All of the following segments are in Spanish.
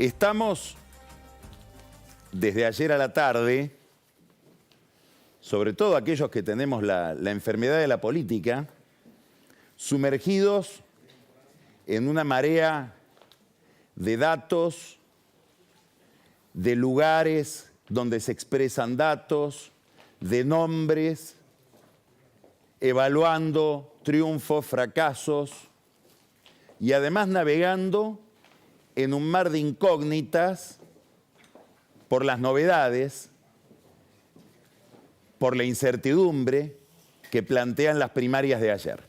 Estamos desde ayer a la tarde, sobre todo aquellos que tenemos la enfermedad de la política, sumergidos en una marea de datos, de lugares donde se expresan datos, de nombres, evaluando triunfos, fracasos y además navegando en un mar de incógnitas por las novedades, por la incertidumbre que plantean las primarias de ayer.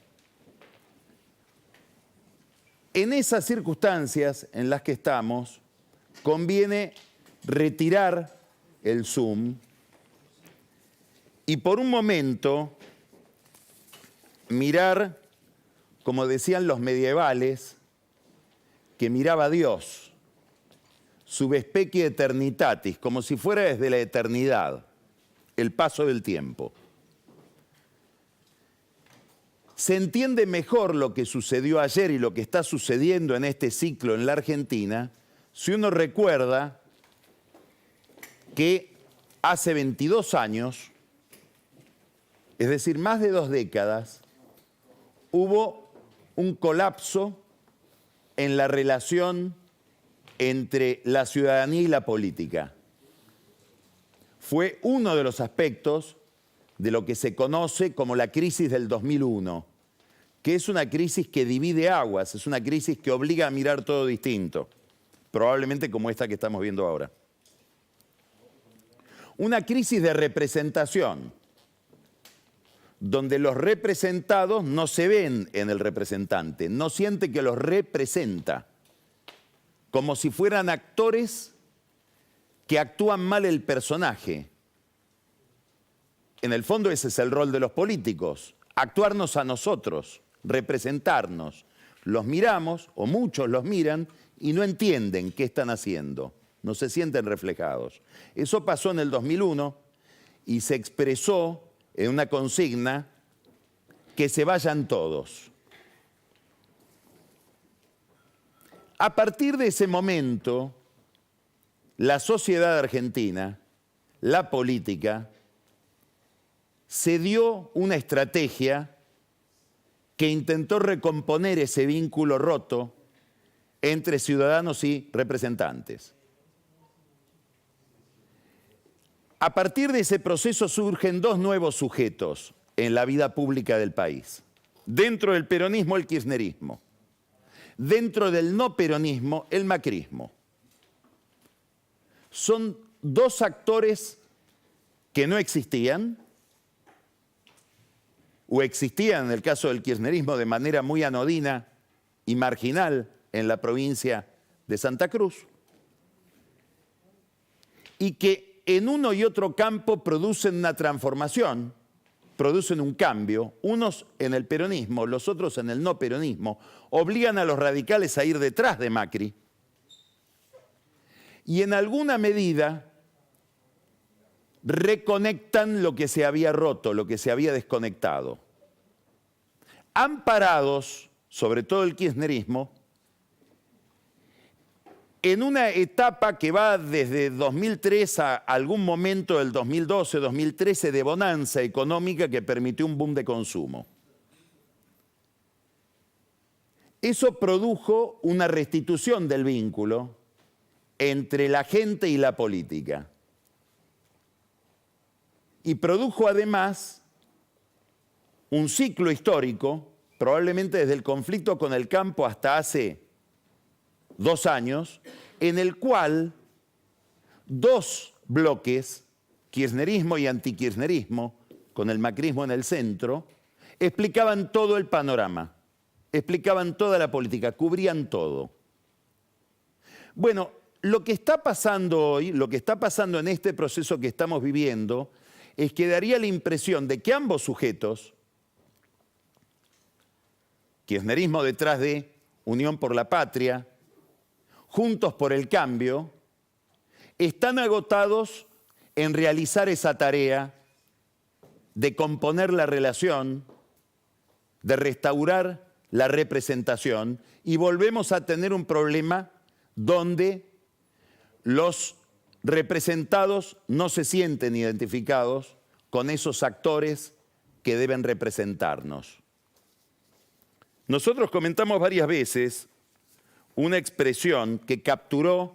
En esas circunstancias en las que estamos, conviene retirar el zoom y por un momento mirar, como decían los medievales, que miraba a Dios, sub specie eternitatis, como si fuera desde la eternidad, el paso del tiempo. Se entiende mejor lo que sucedió ayer y lo que está sucediendo en este ciclo en la Argentina si uno recuerda que hace 22 años, es decir, más de 2 décadas, hubo un colapso en la relación entre la ciudadanía y la política. Fue uno de los aspectos de lo que se conoce como la crisis del 2001, que es una crisis que divide aguas, es una crisis que obliga a mirar todo distinto, probablemente como esta que estamos viendo ahora. Una crisis de representación, donde los representados no se ven en el representante, no siente que los representa, como si fueran actores que actúan mal el personaje. En el fondo ese es el rol de los políticos, actuarnos a nosotros, representarnos. Los miramos, o muchos los miran, y no entienden qué están haciendo, no se sienten reflejados. Eso pasó en el 2001 y se expresó en una consigna: que se vayan todos. A partir de ese momento, la sociedad argentina, la política, se dio una estrategia que intentó recomponer ese vínculo roto entre ciudadanos y representantes. A partir de ese proceso surgen 2 nuevos sujetos en la vida pública del país. Dentro del peronismo, el kirchnerismo. Dentro del no peronismo, el macrismo. Son 2 actores que no existían, o existían en el caso del kirchnerismo de manera muy anodina y marginal en la provincia de Santa Cruz, y que en uno y otro campo producen una transformación, producen un cambio, unos en el peronismo, los otros en el no peronismo, obligan a los radicales a ir detrás de Macri y en alguna medida reconectan lo que se había roto, lo que se había desconectado. Amparados, sobre todo el kirchnerismo, en una etapa que va desde 2003 a algún momento del 2012-2013 de bonanza económica que permitió un boom de consumo. Eso produjo una restitución del vínculo entre la gente y la política. Y produjo además un ciclo histórico, probablemente desde el conflicto con el campo hasta hace 2 años, en el cual 2 bloques, kirchnerismo y antikirchnerismo, con el macrismo en el centro, explicaban todo el panorama, explicaban toda la política, cubrían todo. Bueno, lo que está pasando hoy, lo que está pasando en este proceso que estamos viviendo, es que daría la impresión de que ambos sujetos, kirchnerismo detrás de Unión por la Patria, Juntos por el Cambio, están agotados en realizar esa tarea de componer la relación, de restaurar la representación, y volvemos a tener un problema donde los representados no se sienten identificados con esos actores que deben representarnos. Nosotros comentamos varias veces una expresión que capturó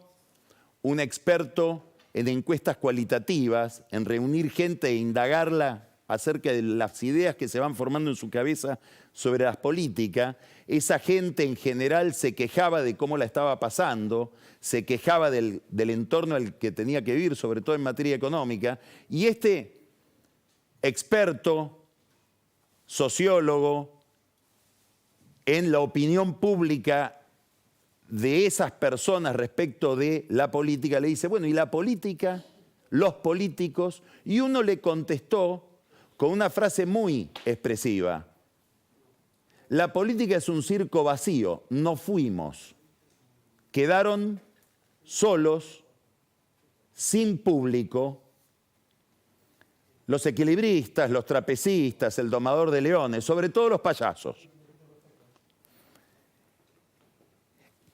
un experto en encuestas cualitativas, en reunir gente e indagarla acerca de las ideas que se van formando en su cabeza sobre las políticas. Esa gente en general se quejaba de cómo la estaba pasando, se quejaba del entorno al que tenía que vivir, sobre todo en materia económica, y este experto, sociólogo, en la opinión pública de esas personas respecto de la política, le dice, bueno, ¿y la política? Los políticos. Y uno le contestó con una frase muy expresiva. La política es un circo vacío, no fuimos. Quedaron solos, sin público, los equilibristas, los trapecistas, el domador de leones, sobre todo los payasos.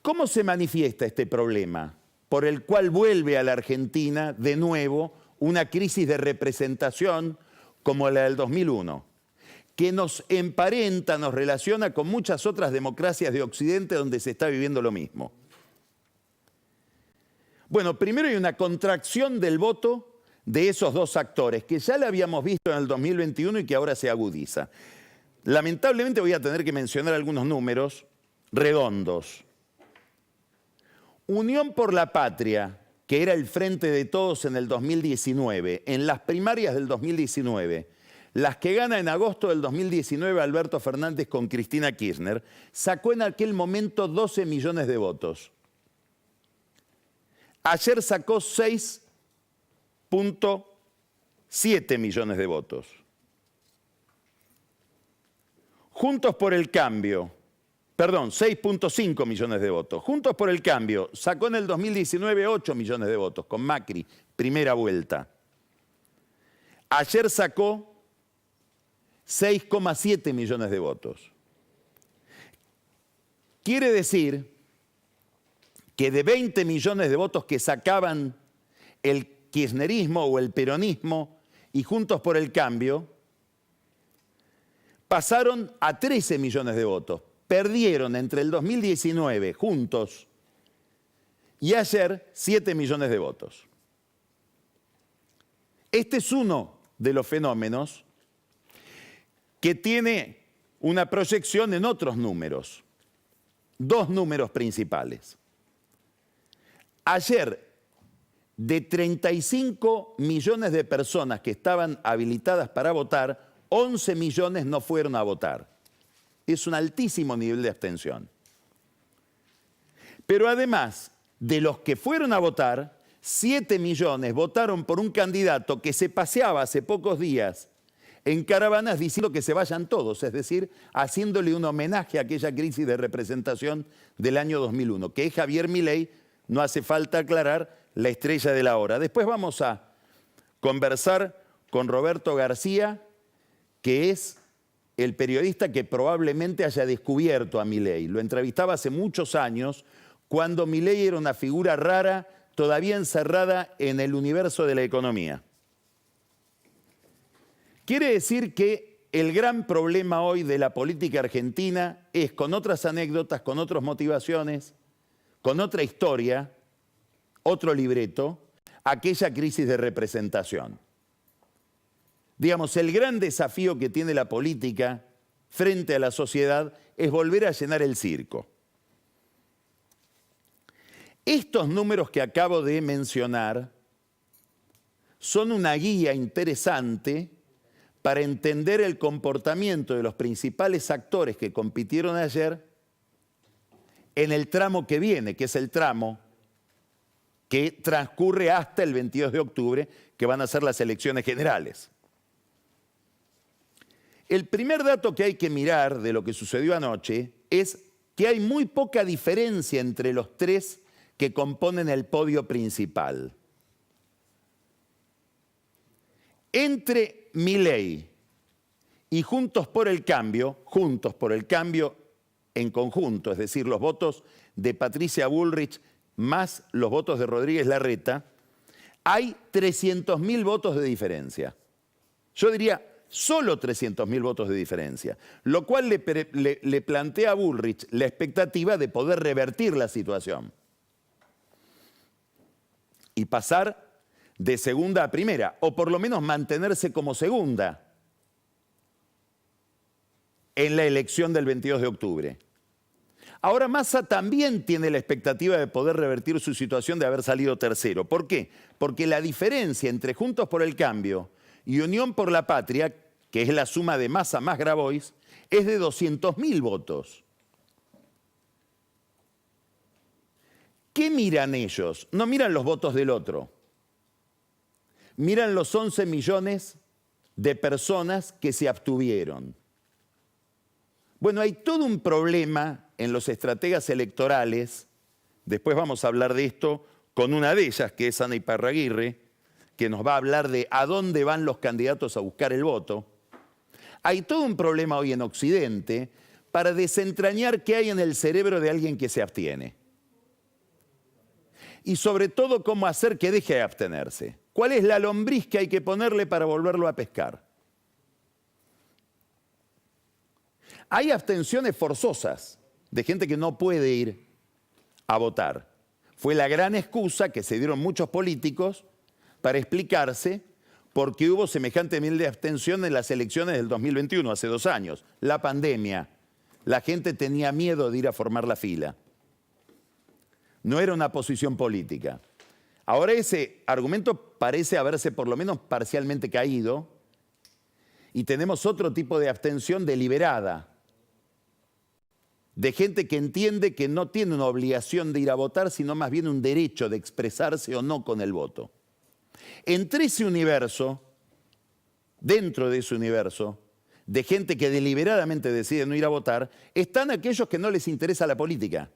¿Cómo se manifiesta este problema por el cual vuelve a la Argentina de nuevo una crisis de representación como la del 2001, que nos emparenta, nos relaciona con muchas otras democracias de Occidente donde se está viviendo lo mismo? Bueno, primero hay una contracción del voto de esos dos actores, que ya la habíamos visto en el 2021 y que ahora se agudiza. Lamentablemente voy a tener que mencionar algunos números redondos. Unión por la Patria, que era el Frente de Todos en el 2019, en las primarias del 2019, las que gana en agosto del 2019 Alberto Fernández con Cristina Kirchner, sacó en aquel momento 12 millones de votos. Ayer sacó 6.7 millones de votos. Juntos por el Cambio, 6.5 millones de votos. Juntos por el Cambio sacó en el 2019 8 millones de votos, con Macri, primera vuelta. Ayer sacó 6,7 millones de votos. Quiere decir que de 20 millones de votos que sacaban el kirchnerismo o el peronismo y Juntos por el Cambio, pasaron a 13 millones de votos. Perdieron entre el 2019 juntos y ayer 7 millones de votos. Este es uno de los fenómenos que tiene una proyección en otros números, dos números principales. Ayer, de 35 millones de personas que estaban habilitadas para votar, 11 millones no fueron a votar. Es un altísimo nivel de abstención. Pero además, de los que fueron a votar, 7 millones votaron por un candidato que se paseaba hace pocos días en caravanas diciendo que se vayan todos, es decir, haciéndole un homenaje a aquella crisis de representación del año 2001, que es Javier Milei, no hace falta aclarar, la estrella de la hora. Después vamos a conversar con Roberto García, que es el periodista que probablemente haya descubierto a Milei. Lo entrevistaba hace muchos años, cuando Milei era una figura rara, todavía encerrada en el universo de la economía. Quiere decir que el gran problema hoy de la política argentina es, con otras anécdotas, con otras motivaciones, con otra historia, otro libreto, aquella crisis de representación. Digamos, el gran desafío que tiene la política frente a la sociedad es volver a llenar el circo. Estos números que acabo de mencionar son una guía interesante para entender el comportamiento de los principales actores que compitieron ayer en el tramo que viene, que es el tramo que transcurre hasta el 22 de octubre, que van a ser las elecciones generales. El primer dato que hay que mirar de lo que sucedió anoche es que hay muy poca diferencia entre los tres que componen el podio principal. Entre Milei y Juntos por el Cambio en conjunto, es decir, los votos de Patricia Bullrich, más los votos de Rodríguez Larreta, hay 300.000 votos de diferencia. Yo diría solo 300.000 votos de diferencia, lo cual le plantea a Bullrich la expectativa de poder revertir la situación y pasar de segunda a primera, o por lo menos mantenerse como segunda en la elección del 22 de octubre. Ahora Massa también tiene la expectativa de poder revertir su situación de haber salido tercero. ¿Por qué? Porque la diferencia entre Juntos por el Cambio y Unión por la Patria, que es la suma de Massa más Grabois, es de 200.000 votos. ¿Qué miran ellos? No miran los votos del otro. Miran los 11 millones de personas que se abstuvieron. Bueno, hay todo un problema en los estrategas electorales, después vamos a hablar de esto con una de ellas, que es Ana Iparraguirre, que nos va a hablar de a dónde van los candidatos a buscar el voto. Hay todo un problema hoy en Occidente para desentrañar qué hay en el cerebro de alguien que se abstiene. Y sobre todo, cómo hacer que deje de abstenerse. ¿Cuál es la lombriz que hay que ponerle para volverlo a pescar? Hay abstenciones forzosas de gente que no puede ir a votar. Fue la gran excusa que se dieron muchos políticos para explicarse por qué hubo semejante nivel de abstención en las elecciones del 2021, hace 2 años. La pandemia. La gente tenía miedo de ir a formar la fila. No era una posición política. Ahora ese argumento parece haberse por lo menos parcialmente caído y tenemos otro tipo de abstención deliberada, de gente que entiende que no tiene una obligación de ir a votar, sino más bien un derecho de expresarse o no con el voto. Entre ese universo, dentro de ese universo, de gente que deliberadamente decide no ir a votar, están aquellos que no les interesa la política,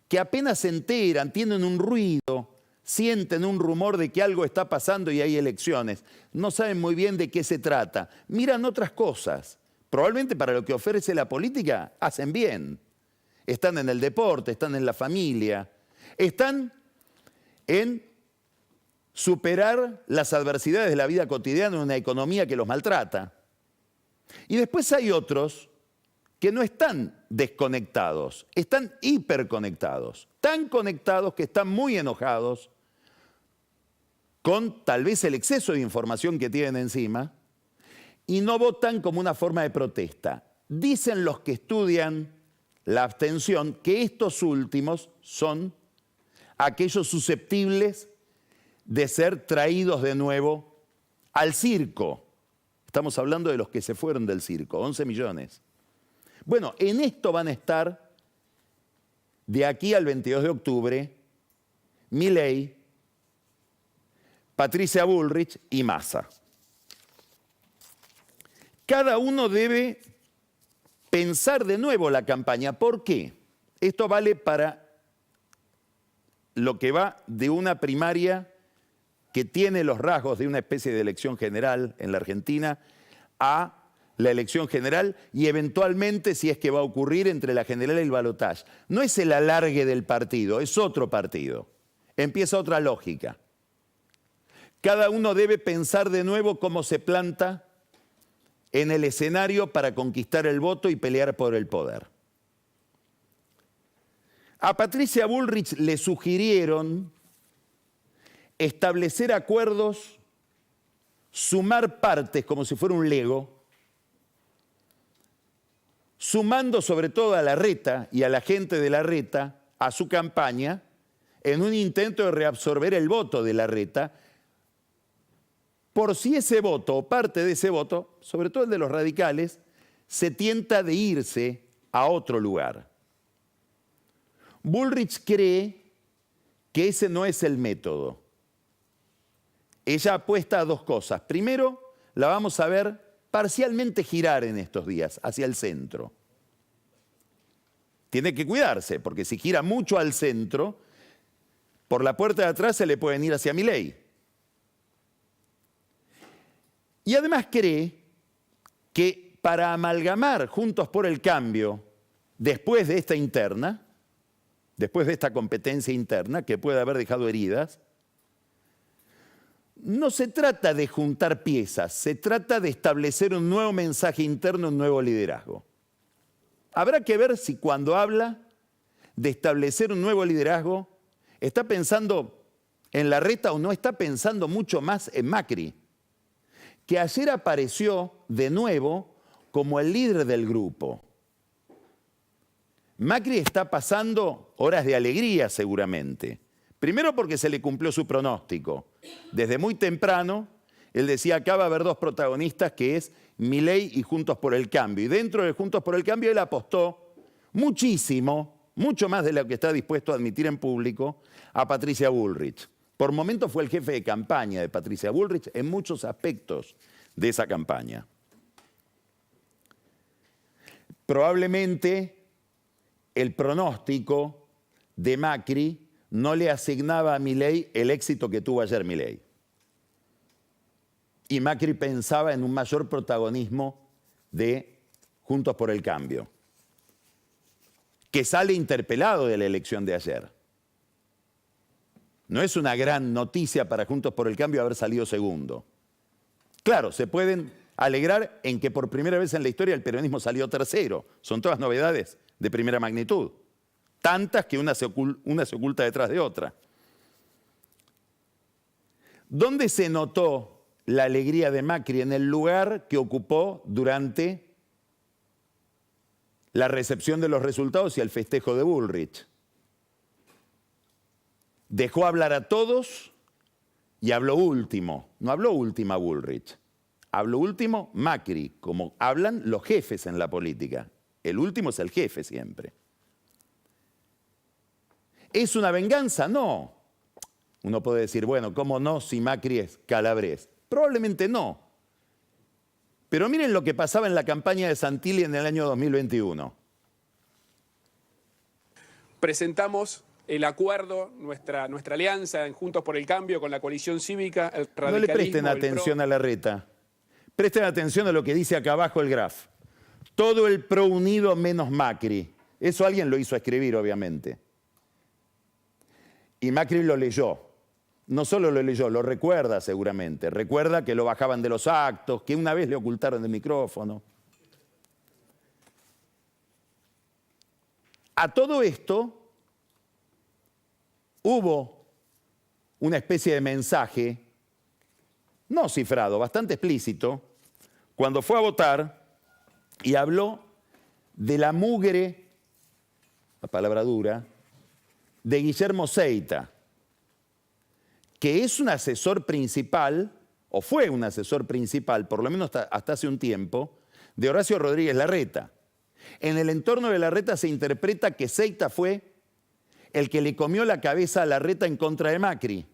que apenas se enteran, tienen un ruido, sienten un rumor de que algo está pasando y hay elecciones. No saben muy bien de qué se trata. Miran otras cosas. Probablemente para lo que ofrece la política, hacen bien. Están en el deporte, están en la familia, están en superar las adversidades de la vida cotidiana en una economía que los maltrata. Y después hay otros que no están desconectados, están hiperconectados, tan conectados que están muy enojados con tal vez el exceso de información que tienen encima y no votan como una forma de protesta. Dicen los que estudian la abstención que estos últimos son aquellos susceptibles de ser traídos de nuevo al circo. Estamos hablando de los que se fueron del circo, 11 millones. Bueno, en esto van a estar de aquí al 22 de octubre Milei, Patricia Bullrich y Massa. Cada uno debe pensar de nuevo la campaña. ¿Por qué? Esto vale para lo que va de una primaria que tiene los rasgos de una especie de elección general en la Argentina a la elección general y eventualmente, si es que va a ocurrir, entre la general y el balotaje. No es el alargue del partido, es otro partido. Empieza otra lógica. Cada uno debe pensar de nuevo cómo se planta en el escenario para conquistar el voto y pelear por el poder. A Patricia Bullrich le sugirieron establecer acuerdos, sumar partes como si fuera un Lego, sumando sobre todo a Larreta y a la gente de Larreta a su campaña en un intento de reabsorber el voto de Larreta, por si ese voto o parte de ese voto, sobre todo el de los radicales, se tienta de irse a otro lugar. Bullrich cree que ese no es el método. Ella apuesta a 2 cosas. Primero, la vamos a ver parcialmente girar en estos días hacia el centro. Tiene que cuidarse, porque si gira mucho al centro, por la puerta de atrás se le pueden ir hacia Milei. Y además cree que para amalgamar Juntos por el Cambio, después de esta interna, después de esta competencia interna que puede haber dejado heridas, no se trata de juntar piezas, se trata de establecer un nuevo mensaje interno, un nuevo liderazgo. Habrá que ver si cuando habla de establecer un nuevo liderazgo, está pensando en Larreta o no está pensando mucho más en Macri, que ayer apareció de nuevo como el líder del grupo. Macri está pasando horas de alegría seguramente. Primero porque se le cumplió su pronóstico. Desde muy temprano, él decía, acá va a haber dos protagonistas, que es Milei y Juntos por el Cambio. Y dentro de Juntos por el Cambio él apostó muchísimo, mucho más de lo que está dispuesto a admitir en público, a Patricia Bullrich. Por momentos fue el jefe de campaña de Patricia Bullrich en muchos aspectos de esa campaña. Probablemente el pronóstico de Macri no le asignaba a Milei el éxito que tuvo ayer Milei. Y Macri pensaba en un mayor protagonismo de Juntos por el Cambio, que sale interpelado de la elección de ayer. No es una gran noticia para Juntos por el Cambio haber salido segundo. Claro, se pueden alegrar en que por primera vez en la historia el peronismo salió tercero. Son todas novedades de primera magnitud. Tantas que una se oculta detrás de otra. ¿Dónde se notó la alegría de Macri? En el lugar que ocupó durante la recepción de los resultados y el festejo de Bullrich. Dejó hablar a todos y habló último. No habló última Bullrich. Habló último Macri, como hablan los jefes en la política. El último es el jefe siempre. ¿Es una venganza? No. Uno puede decir, bueno, ¿cómo no si Macri es Calabrés? Probablemente no. Pero miren lo que pasaba en la campaña de Santilli en el año 2021. Presentamos el acuerdo, nuestra alianza en Juntos por el Cambio con la coalición cívica, el radicalismo. No le presten atención a Larreta. Presten atención a lo que dice acá abajo el graf. Todo el PRO unido menos Macri. Eso alguien lo hizo escribir, obviamente. Y Macri lo leyó. No solo lo leyó, lo recuerda seguramente. Recuerda que lo bajaban de los actos, que una vez le ocultaron el micrófono. A todo esto hubo una especie de mensaje, no cifrado, bastante explícito, cuando fue a votar y habló de la mugre, la palabra dura, de Guillermo Seita, que es un asesor principal, o fue un asesor principal, por lo menos hasta hace un tiempo, de Horacio Rodríguez Larreta. En el entorno de Larreta se interpreta que Seita fue el que le comió la cabeza a Larreta en contra de Macri.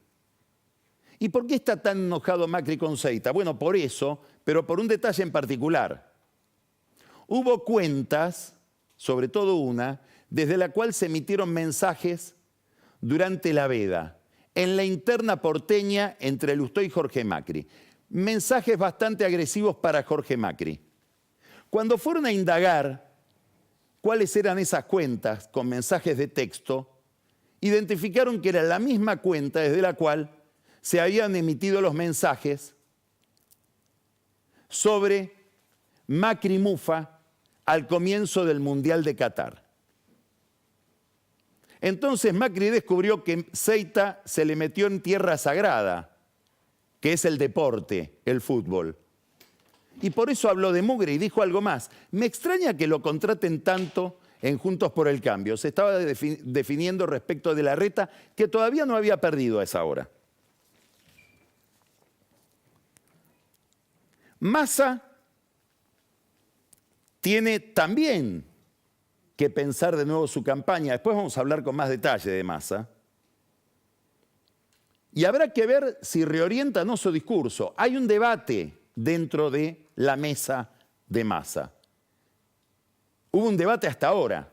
¿Y por qué está tan enojado Macri con Seita? Bueno, por eso, pero por un detalle en particular. Hubo cuentas, sobre todo una, desde la cual se emitieron mensajes durante la veda, en la interna porteña entre Lustó y Jorge Macri. Mensajes bastante agresivos para Jorge Macri. Cuando fueron a indagar cuáles eran esas cuentas con mensajes de texto, identificaron que era la misma cuenta desde la cual se habían emitido los mensajes sobre Macri Mufa al comienzo del Mundial de Qatar. Entonces Macri descubrió que Seita se le metió en tierra sagrada, que es el deporte, el fútbol. Y por eso habló de mugre y dijo algo más. Me extraña que lo contraten tanto en Juntos por el Cambio. Se estaba definiendo respecto de Larreta, que todavía no había perdido a esa hora. Massa tiene también que pensar de nuevo su campaña. Después vamos a hablar con más detalle de Massa. Y habrá que ver si reorienta o no su discurso. Hay un debate dentro de la mesa de Massa. Hubo un debate hasta ahora.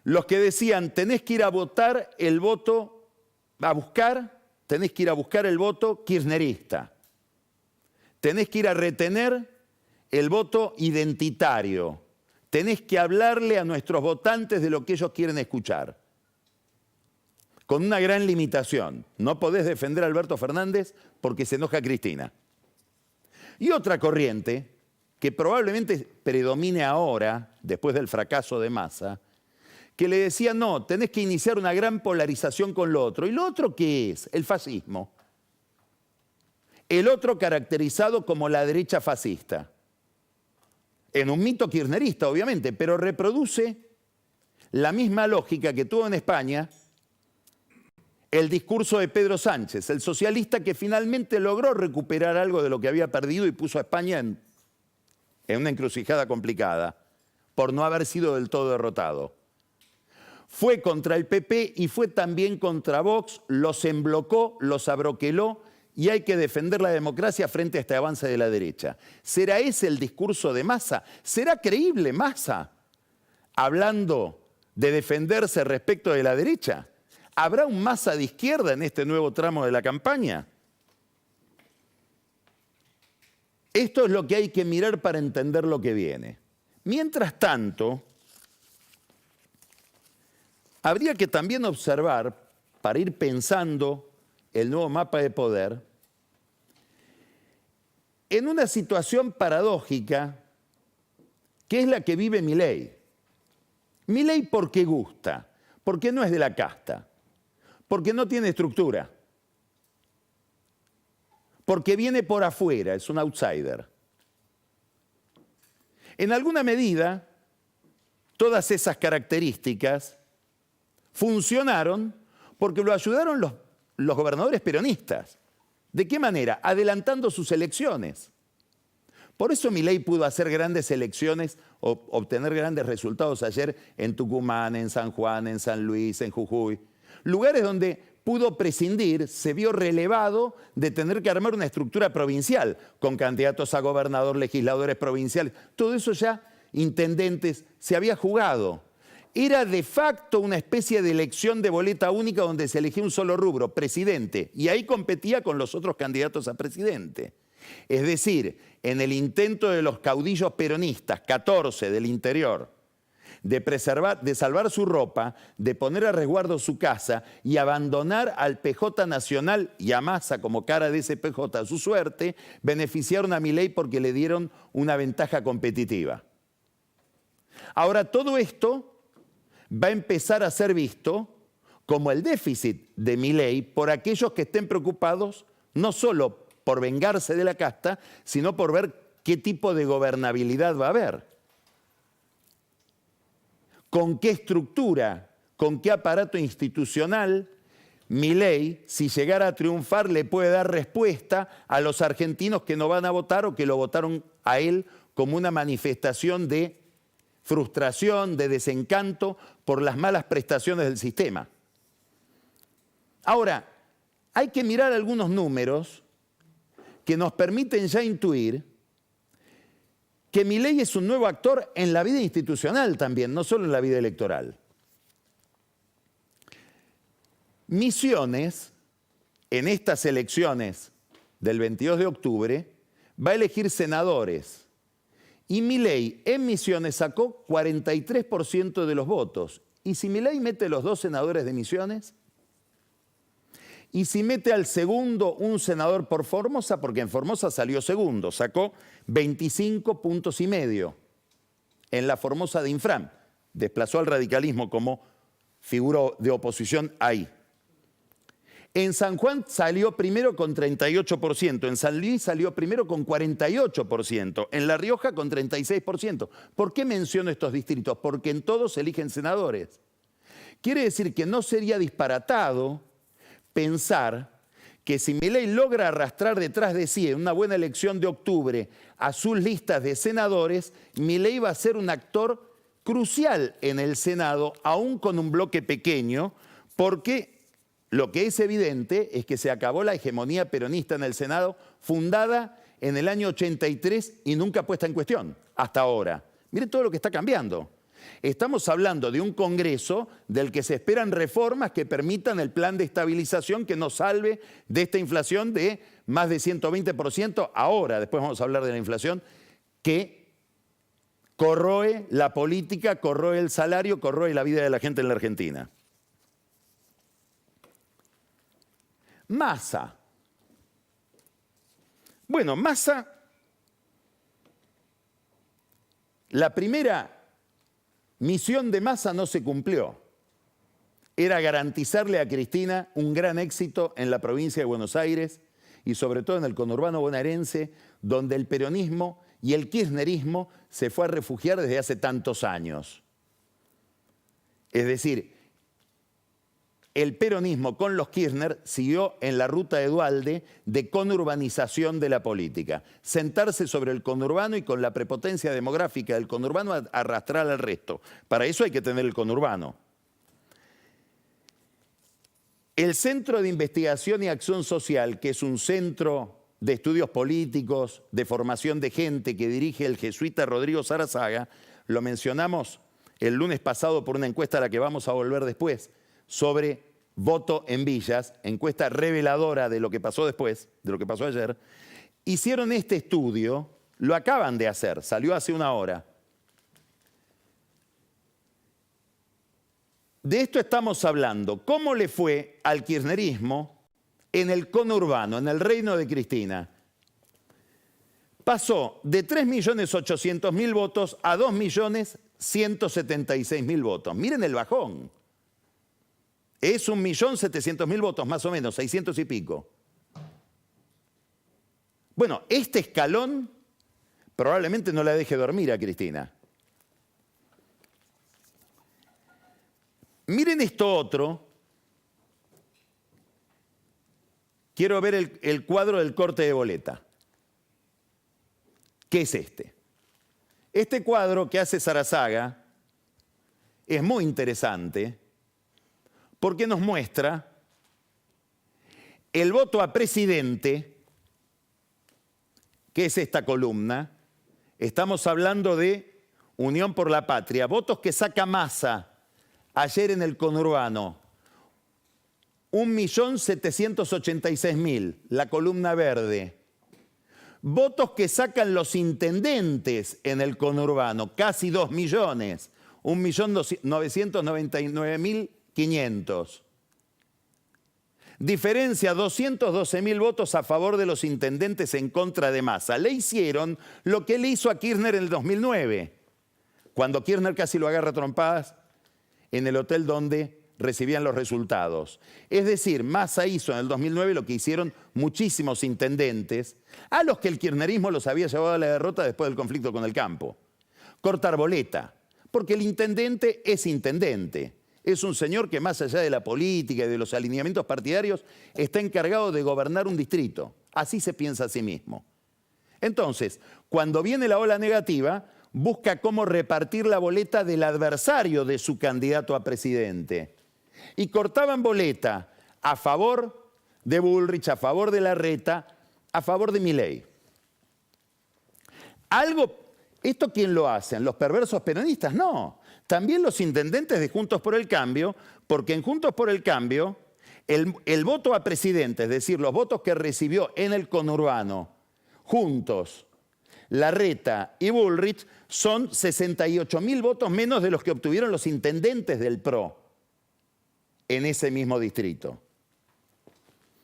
Los que decían, tenés que ir a votar el voto, tenés que ir a buscar el voto kirchnerista. Tenés que ir a retener el voto identitario. tenés que hablarle a nuestros votantes de lo que ellos quieren escuchar. Con una gran limitación. No podés defender a Alberto Fernández porque se enoja Cristina. Y otra corriente, que probablemente predomine ahora, después del fracaso de Massa, que le decía, no, tenés que iniciar una gran polarización con lo otro. ¿Y lo otro qué es? El fascismo. El otro caracterizado como la derecha fascista. En un mito kirchnerista, obviamente, pero reproduce la misma lógica que tuvo en España el discurso de Pedro Sánchez, el socialista que finalmente logró recuperar algo de lo que había perdido y puso a España en una encrucijada complicada, por no haber sido del todo derrotado. Fue contra el PP y fue también contra Vox, los emblocó, los abroqueló, y hay que defender la democracia frente a este avance de la derecha. ¿Será ese el discurso de Massa? ¿Será creíble Massa hablando de defenderse respecto de la derecha? ¿Habrá un Massa de izquierda en este nuevo tramo de la campaña? Esto es lo que hay que mirar para entender lo que viene. Mientras tanto, habría que también observar, para ir pensando el nuevo mapa de poder, en una situación paradójica que es la que vive Milei. Milei porque gusta, porque no es de la casta, porque no tiene estructura, porque viene por afuera, es un outsider. En alguna medida, todas esas características funcionaron porque lo ayudaron los gobernadores peronistas. ¿De qué manera? Adelantando sus elecciones. Por eso Milei pudo hacer grandes elecciones, obtener grandes resultados ayer en Tucumán, en San Juan, en San Luis, en Jujuy. Lugares donde pudo prescindir, se vio relevado de tener que armar una estructura provincial, con candidatos a gobernador, legisladores provinciales. Todo eso ya, intendentes, se había jugado. Era de facto una especie de elección de boleta única donde se elegía un solo rubro, presidente, y ahí competía con los otros candidatos a presidente. Es decir, en el intento de los caudillos peronistas, 14 del interior, de salvar su ropa, de poner a resguardo su casa y abandonar al PJ nacional y a Massa como cara de ese PJ a su suerte, beneficiaron a Milei porque le dieron una ventaja competitiva. Ahora, todo esto va a empezar a ser visto como el déficit de Milei por aquellos que estén preocupados no solo por vengarse de la casta, sino por ver qué tipo de gobernabilidad va a haber. ¿Con qué estructura, con qué aparato institucional Milei, si llegara a triunfar, le puede dar respuesta a los argentinos que no van a votar o que lo votaron a él como una manifestación de frustración, de desencanto por las malas prestaciones del sistema? Ahora, hay que mirar algunos números que nos permiten ya intuir que Milei es un nuevo actor en la vida institucional también, no solo en la vida electoral. Misiones, en estas elecciones del 22 de octubre, va a elegir senadores. Y Milei en Misiones sacó 43% de los votos. ¿Y si Milei mete los 2 senadores de Misiones? Y si mete al segundo un senador por Formosa, porque en Formosa salió segundo, sacó 25,5 puntos en la Formosa de Infram. Desplazó al radicalismo como figura de oposición ahí. En San Juan salió primero con 38%, en San Luis salió primero con 48%, en La Rioja con 36%. ¿Por qué menciono estos distritos? Porque en todos se eligen senadores. Quiere decir que no sería disparatado pensar que si Milei logra arrastrar detrás de sí en una buena elección de octubre a sus listas de senadores, Milei va a ser un actor crucial en el Senado, aún con un bloque pequeño, porque lo que es evidente es que se acabó la hegemonía peronista en el Senado, fundada en el año 83 y nunca puesta en cuestión, hasta ahora. Miren todo lo que está cambiando. Estamos hablando de un Congreso del que se esperan reformas que permitan el plan de estabilización que nos salve de esta inflación de más de 120% ahora, después vamos a hablar de la inflación, que corroe la política, corroe el salario, corroe la vida de la gente en la Argentina. Massa. Bueno, Massa, la primera misión de Massa no se cumplió. Era garantizarle a Cristina un gran éxito en la provincia de Buenos Aires y sobre todo en el conurbano bonaerense, donde el peronismo y el kirchnerismo se fue a refugiar desde hace tantos años. Es decir, el peronismo con los Kirchner siguió en la ruta de Duhalde de conurbanización de la política. Sentarse sobre el conurbano y con la prepotencia demográfica del conurbano arrastrar al resto. Para eso hay que tener el conurbano. El Centro de Investigación y Acción Social, que es un centro de estudios políticos, de formación de gente que dirige el jesuita Rodrigo Sarazaga, lo mencionamos el lunes pasado por una encuesta a la que vamos a volver después, sobre voto en villas, encuesta reveladora de lo que pasó después, de lo que pasó ayer. Hicieron este estudio, lo acaban de hacer, salió hace una hora. De esto estamos hablando. ¿Cómo le fue al kirchnerismo en el conurbano, en el reino de Cristina? Pasó de 3.800.000 votos a 2.176.000 votos. Miren el bajón. Es 1.700.000 votos, más o menos, 600 y pico. Bueno, este escalón probablemente no la deje dormir a Cristina. Miren esto otro. Quiero ver el cuadro del corte de boleta. ¿Qué es este? Este cuadro que hace Sarazaga es muy interesante porque nos muestra el voto a presidente, que es esta columna. Estamos hablando de Unión por la Patria, votos que saca Massa ayer en el conurbano, 1.786.000, la columna verde. Votos que sacan los intendentes en el conurbano, casi 2 millones, 1.999.500. Diferencia 212.000 votos a favor de los intendentes en contra de Massa. Le hicieron lo que le hizo a Kirchner en el 2009, cuando Kirchner casi lo agarra a trompadas en el hotel donde recibían los resultados. Es decir, Massa hizo en el 2009 lo que hicieron muchísimos intendentes, a los que el kirchnerismo los había llevado a la derrota después del conflicto con el campo. Cortar boleta, porque el intendente es intendente. Es un señor que más allá de la política y de los alineamientos partidarios, está encargado de gobernar un distrito. Así se piensa a sí mismo. Entonces, cuando viene la ola negativa, busca cómo repartir la boleta del adversario de su candidato a presidente. Y cortaban boleta a favor de Bullrich, a favor de Larreta, a favor de Milei. ¿Esto quién lo hacen? ¿Los perversos peronistas? No. También los intendentes de Juntos por el Cambio, porque en Juntos por el Cambio, el voto a presidente, es decir, los votos que recibió en el conurbano, Juntos, Larreta y Bullrich, son 68.000 votos menos de los que obtuvieron los intendentes del PRO en ese mismo distrito.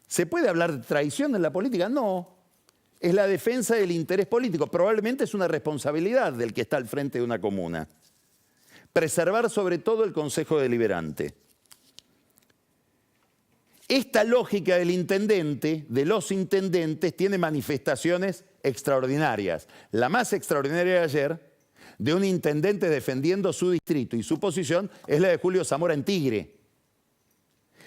¿Se puede hablar de traición en la política? No. Es la defensa del interés político. Probablemente es una responsabilidad del que está al frente de una comuna. Preservar sobre todo el Consejo Deliberante. Esta lógica del intendente, de los intendentes, tiene manifestaciones extraordinarias. La más extraordinaria de ayer, de un intendente defendiendo su distrito y su posición, es la de Julio Zamora en Tigre.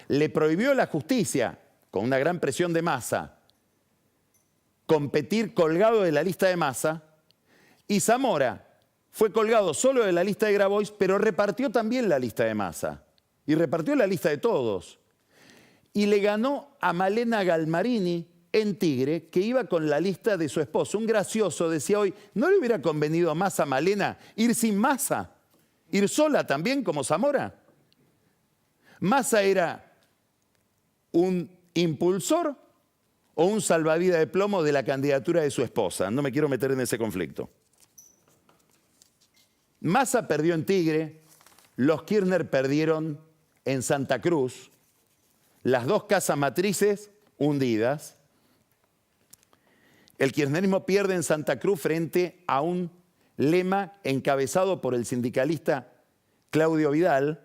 Le prohibió la justicia, con una gran presión de Massa, competir colgado de la lista de Massa, y Zamora fue colgado solo de la lista de Grabois, pero repartió también la lista de Massa, y repartió la lista de todos. Y le ganó a Malena Galmarini en Tigre, que iba con la lista de su esposo. Un gracioso decía hoy, ¿no le hubiera convenido más a Malena ir sin Massa? ¿Ir sola también como Zamora? ¿Massa era un impulsor o un salvavidas de plomo de la candidatura de su esposa? No me quiero meter en ese conflicto. Massa perdió en Tigre, los Kirchner perdieron en Santa Cruz, las dos casas matrices hundidas. El kirchnerismo pierde en Santa Cruz frente a un lema encabezado por el sindicalista Claudio Vidal.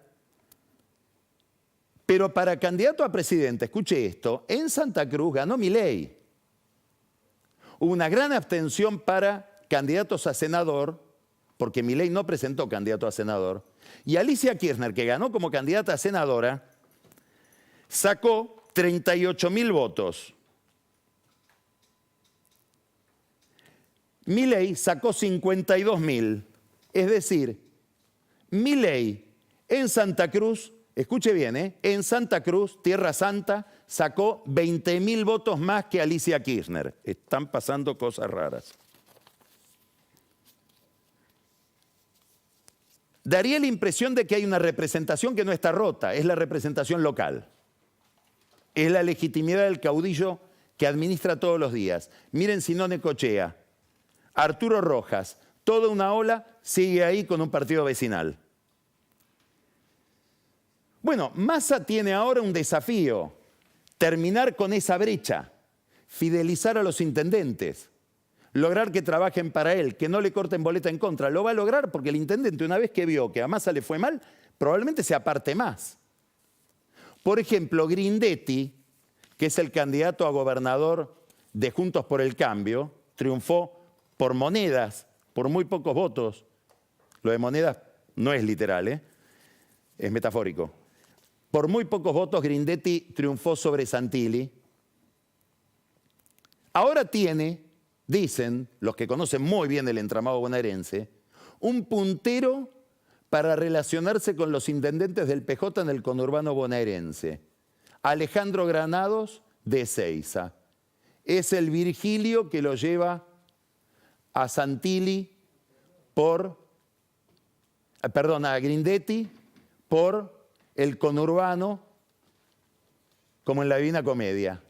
Pero para candidato a presidente, escuche esto, en Santa Cruz ganó Milei. Hubo una gran abstención para candidatos a senador, porque Milei no presentó candidato a senador. Y Alicia Kirchner, que ganó como candidata a senadora, sacó 38.000 votos. Milei sacó 52.000. Es decir, Milei en Santa Cruz, escuche bien, en Santa Cruz, Tierra Santa, sacó 20.000 votos más que Alicia Kirchner. Están pasando cosas raras. Daría la impresión de que hay una representación que no está rota, es la representación local. Es la legitimidad del caudillo que administra todos los días. Miren Sinone Necochea, Arturo Rojas, toda una ola sigue ahí con un partido vecinal. Bueno, Massa tiene ahora un desafío, terminar con esa brecha, fidelizar a los intendentes, lograr que trabajen para él, que no le corten boleta en contra. Lo va a lograr porque el intendente, una vez que vio que a Massa le fue mal, probablemente se aparte más. Por ejemplo, Grindetti, que es el candidato a gobernador de Juntos por el Cambio, triunfó por monedas, por muy pocos votos. Lo de monedas no es literal, es metafórico. Por muy pocos votos Grindetti triunfó sobre Santilli. Ahora tiene, dicen los que conocen muy bien el entramado bonaerense, un puntero para relacionarse con los intendentes del PJ en el conurbano bonaerense. Alejandro Granados de Ezeiza. Es el Virgilio que lo lleva a Santilli a Grindetti por el conurbano, como en la Divina Comedia.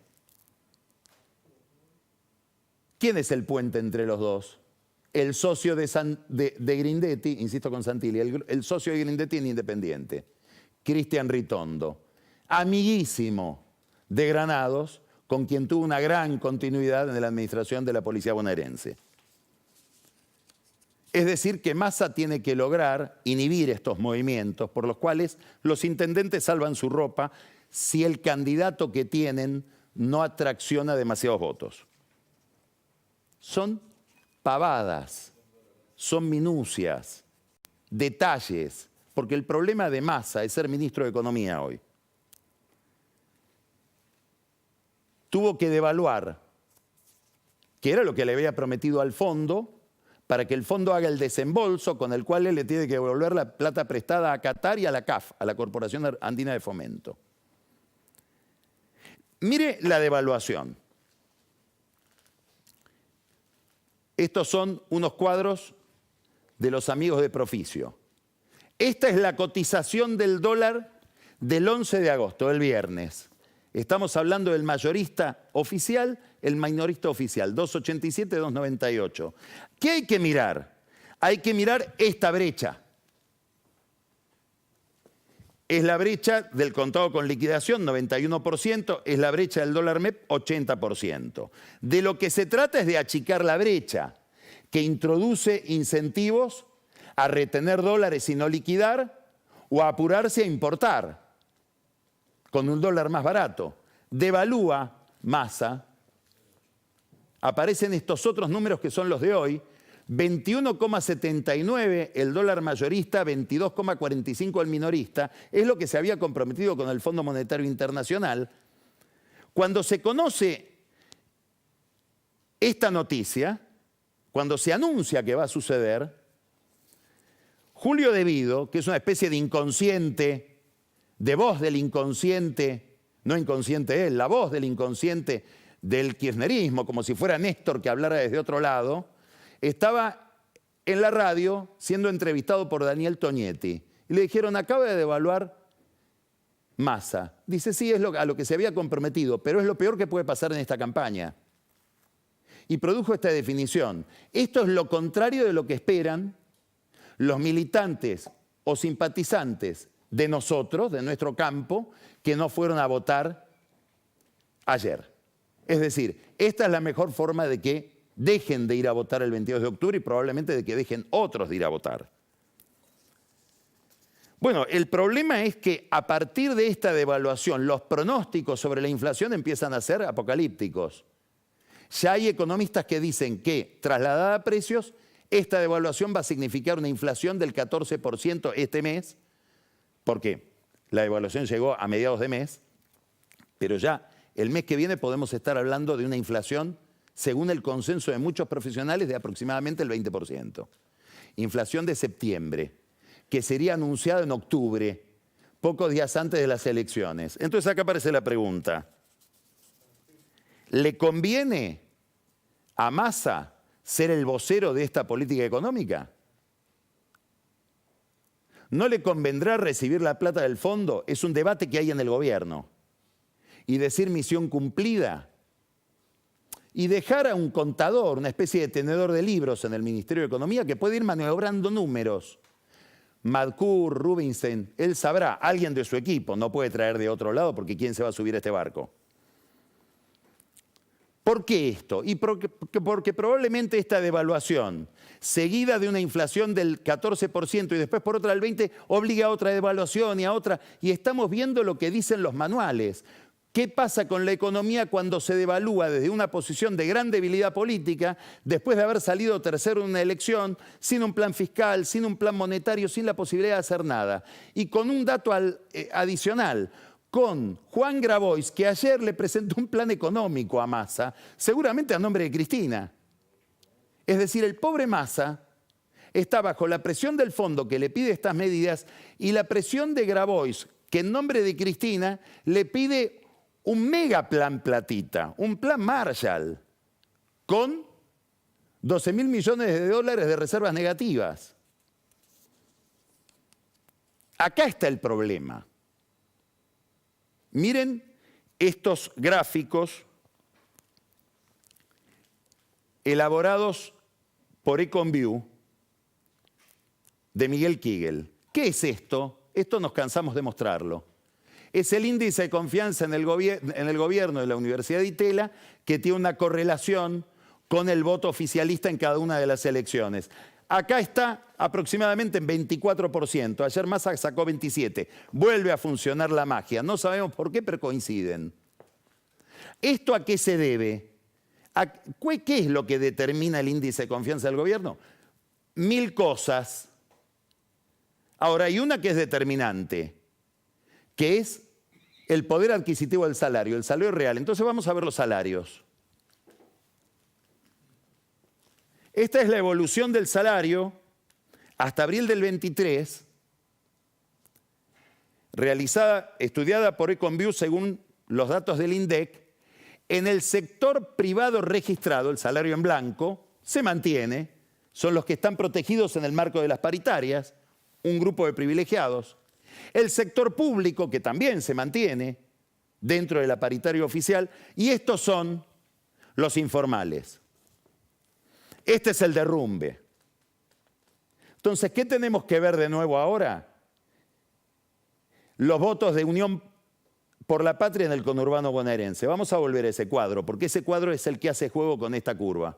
¿Quién es el puente entre los dos? El socio de Grindetti, insisto con Santilli, el socio de Grindetti en Independiente, Cristian Ritondo, amiguísimo de Granados, con quien tuvo una gran continuidad en la administración de la policía bonaerense. Es decir, que Massa tiene que lograr inhibir estos movimientos por los cuales los intendentes salvan su ropa si el candidato que tienen no atracciona demasiados votos. Son pavadas, son minucias, detalles, porque el problema de Massa es ser ministro de Economía hoy. Tuvo que devaluar, que era lo que le había prometido al fondo, para que el fondo haga el desembolso con el cual él le tiene que devolver la plata prestada a Qatar y a la CAF, a la Corporación Andina de Fomento. Mire la devaluación. Estos son unos cuadros de los amigos de Proficio. Esta es la cotización del dólar del 11 de agosto, el viernes. Estamos hablando del mayorista oficial, el minorista oficial, 2.87, 2.98. ¿Qué hay que mirar? Hay que mirar esta brecha. Es la brecha del contado con liquidación, 91%, es la brecha del dólar MEP, 80%. De lo que se trata es de achicar la brecha, que introduce incentivos a retener dólares y no liquidar, o a apurarse a importar con un dólar más barato. Devalúa Massa. Aparecen estos otros números que son los de hoy. 21,79 el dólar mayorista, 22,45 el minorista. Es lo que se había comprometido con el Fondo Monetario Internacional. Cuando se conoce esta noticia, cuando se anuncia que va a suceder, Julio De Vido, que es una especie de inconsciente, de voz del inconsciente, no inconsciente él, la voz del inconsciente del kirchnerismo, como si fuera Néstor que hablara desde otro lado, estaba en la radio siendo entrevistado por Daniel Tonietti. Y le dijeron, acaba de devaluar Massa. Dice, sí, es a lo que se había comprometido, pero es lo peor que puede pasar en esta campaña. Y produjo esta definición. Esto es lo contrario de lo que esperan los militantes o simpatizantes de nosotros, de nuestro campo, que no fueron a votar ayer. Es decir, esta es la mejor forma de que dejen de ir a votar el 22 de octubre y probablemente de que dejen otros de ir a votar. Bueno, el problema es que a partir de esta devaluación, los pronósticos sobre la inflación empiezan a ser apocalípticos. Ya hay economistas que dicen que, trasladada a precios, esta devaluación va a significar una inflación del 14% este mes, porque la devaluación llegó a mediados de mes, pero ya el mes que viene podemos estar hablando de una inflación, según el consenso de muchos profesionales, de aproximadamente el 20%. Inflación de septiembre, que sería anunciada en octubre, pocos días antes de las elecciones. Entonces acá aparece la pregunta. ¿Le conviene a Massa ser el vocero de esta política económica? ¿No le convendrá recibir la plata del fondo? Es un debate que hay en el gobierno. Y decir misión cumplida. Y dejar a un contador, una especie de tenedor de libros en el Ministerio de Economía, que puede ir maniobrando números. Madcour, Rubinstein, él sabrá, alguien de su equipo, no puede traer de otro lado porque ¿quién se va a subir a este barco? ¿Por qué esto? Y porque probablemente esta devaluación, seguida de una inflación del 14% y después por otra del 20%, obliga a otra devaluación y a otra. Y estamos viendo lo que dicen los manuales. ¿Qué pasa con la economía cuando se devalúa desde una posición de gran debilidad política, después de haber salido tercero en una elección, sin un plan fiscal, sin un plan monetario, sin la posibilidad de hacer nada? Y con un dato adicional, con Juan Grabois, que ayer le presentó un plan económico a Massa, seguramente a nombre de Cristina. Es decir, el pobre Massa está bajo la presión del fondo que le pide estas medidas y la presión de Grabois, que en nombre de Cristina le pide un mega plan platita, un plan Marshall, con 12.000 millones de dólares de reservas negativas. Acá está el problema. Miren estos gráficos elaborados por EconView de Miguel Kigel. ¿Qué es esto? Esto nos cansamos de mostrarlo. Es el índice de confianza en el gobierno de la Universidad de Itela, que tiene una correlación con el voto oficialista en cada una de las elecciones. Acá está aproximadamente en 24%. Ayer Massa sacó 27%. Vuelve a funcionar la magia. No sabemos por qué, pero coinciden. ¿Esto a qué se debe? ¿Qué es lo que determina el índice de confianza del gobierno? 1000 cosas. Ahora, hay una que es determinante, que es el poder adquisitivo del salario, el salario real. Entonces vamos a ver los salarios. Esta es la evolución del salario hasta abril del 23, estudiada por EconView según los datos del INDEC. En el sector privado registrado, el salario en blanco se mantiene, son los que están protegidos en el marco de las paritarias, un grupo de privilegiados. El sector público, que también se mantiene dentro de la paritaria oficial, y estos son los informales. Este es el derrumbe. Entonces, ¿qué tenemos que ver de nuevo ahora? Los votos de Unión por la Patria en el conurbano bonaerense. Vamos a volver a ese cuadro, porque ese cuadro es el que hace juego con esta curva.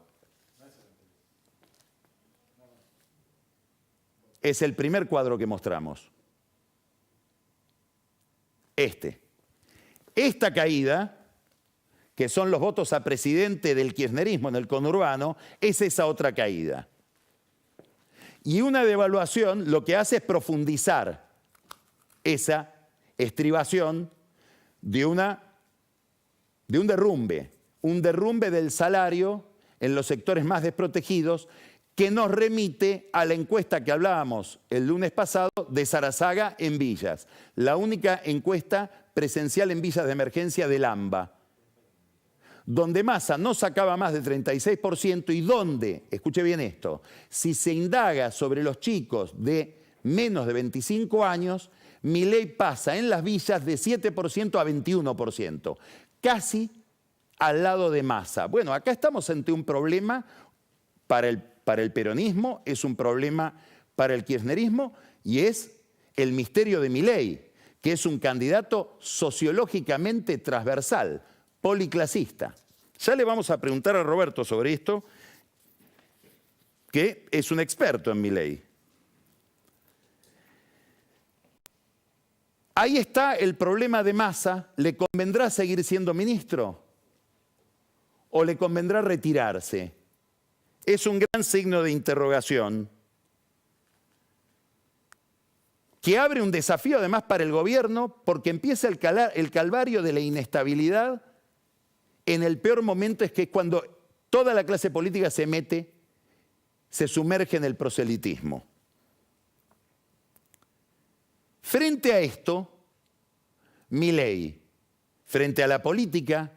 Es el primer cuadro que mostramos. Esta caída, que son los votos a presidente del kirchnerismo en el conurbano, es esa otra caída. Y una devaluación lo que hace es profundizar esa estribación de un derrumbe del salario en los sectores más desprotegidos, que nos remite a la encuesta que hablábamos el lunes pasado de Sarazaga en Villas, la única encuesta presencial en villas de emergencia del AMBA, donde Massa no sacaba más del 36% y donde, escuche bien esto, si se indaga sobre los chicos de menos de 25 años, Milei pasa en las villas de 7% a 21%, casi al lado de Massa. Bueno, acá estamos ante un problema para el peronismo, es un problema para el kirchnerismo y es el misterio de Milei, que es un candidato sociológicamente transversal, policlasista. Ya le vamos a preguntar a Roberto sobre esto, que es un experto en Milei. Ahí está el problema de Massa. ¿Le convendrá seguir siendo ministro o le convendrá retirarse? Es un gran signo de interrogación que abre un desafío además para el gobierno, porque empieza el calvario de la inestabilidad en el peor momento, es que es cuando toda la clase política se sumerge en el proselitismo. Frente a esto, Milei, frente a la política,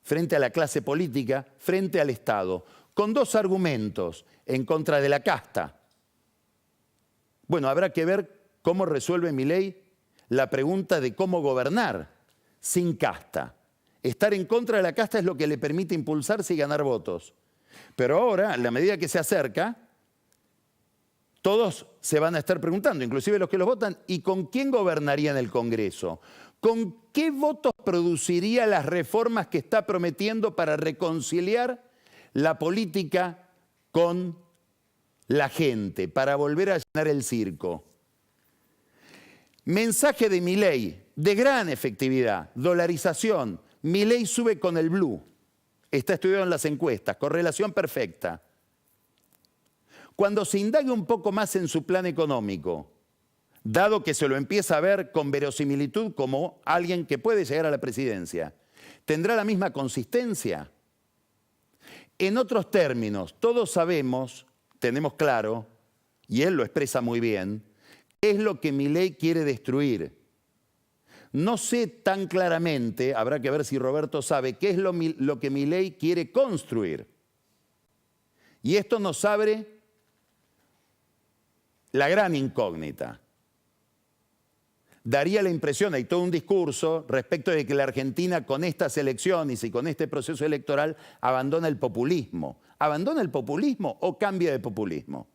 frente a la clase política, frente al Estado, con dos argumentos en contra de la casta. Bueno, habrá que ver cómo resuelve Milei la pregunta de cómo gobernar sin casta. Estar en contra de la casta es lo que le permite impulsarse y ganar votos. Pero ahora, a la medida que se acerca, todos se van a estar preguntando, inclusive los que los votan, ¿y con quién gobernaría en el Congreso? ¿Con qué votos produciría las reformas que está prometiendo para reconciliar la política con la gente, para volver a llenar el circo? Mensaje de Milei, de gran efectividad, dolarización. Milei sube con el blue. Está estudiado en las encuestas, correlación perfecta. Cuando se indague un poco más en su plan económico, dado que se lo empieza a ver con verosimilitud como alguien que puede llegar a la presidencia, ¿tendrá la misma consistencia? En otros términos, todos sabemos, tenemos claro, y él lo expresa muy bien, qué es lo que Milei quiere destruir. No sé tan claramente, habrá que ver si Roberto sabe, qué es lo que Milei quiere construir. Y esto nos abre la gran incógnita. Daría la impresión, hay todo un discurso respecto de que la Argentina con estas elecciones y con este proceso electoral abandona el populismo. ¿Abandona el populismo o cambia de populismo?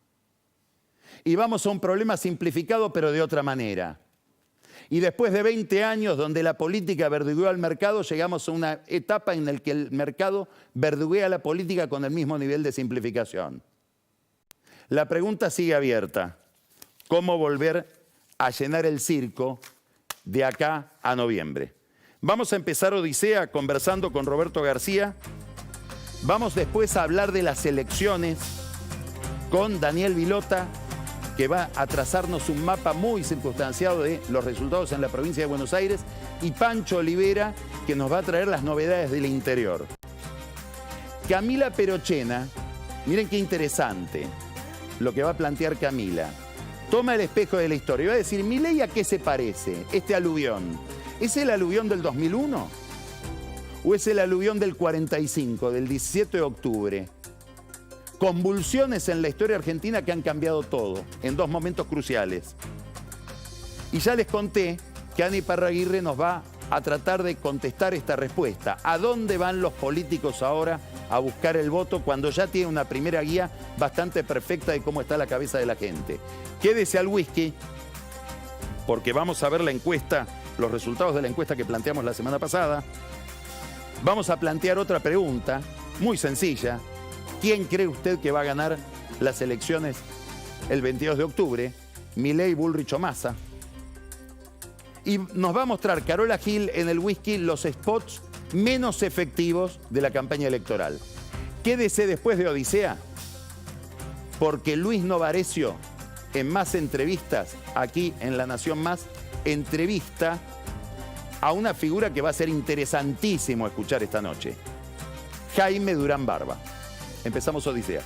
Y vamos a un problema simplificado pero de otra manera. Y después de 20 años donde la política verdugueó al mercado, llegamos a una etapa en la que el mercado verduguea a la política con el mismo nivel de simplificación. La pregunta sigue abierta. ¿Cómo volver a llenar el circo de acá a noviembre? Vamos a empezar Odisea conversando con Roberto García. Vamos después a hablar de las elecciones con Daniel Vilota, que va a trazarnos un mapa muy circunstanciado de los resultados en la provincia de Buenos Aires, y Pancho Olivera, que nos va a traer las novedades del interior. Camila Perochena, miren qué interesante lo que va a plantear Camila. Toma el espejo de la historia y va a decir, ¿Milei a qué se parece este aluvión? ¿Es el aluvión del 2001? ¿O es el aluvión del 45, del 17 de octubre? Convulsiones en la historia argentina que han cambiado todo en dos momentos cruciales. Y ya les conté que Ani Parraguirre nos va a tratar de contestar esta respuesta. ¿A dónde van los políticos ahora a buscar el voto cuando ya tiene una primera guía bastante perfecta de cómo está la cabeza de la gente? Quédese al whisky, porque vamos a ver la encuesta, los resultados de la encuesta que planteamos la semana pasada. Vamos a plantear otra pregunta, muy sencilla. ¿Quién cree usted que va a ganar las elecciones el 22 de octubre? ¿Milei, Bullrich o Massa? Y nos va a mostrar Carola Gil en el whisky los spots menos efectivos de la campaña electoral. Quédese después de Odisea, porque Luis Novarecio, en Más Entrevistas, aquí en La Nación Más, entrevista a una figura que va a ser interesantísimo escuchar esta noche. Jaime Durán Barba. Empezamos Odisea.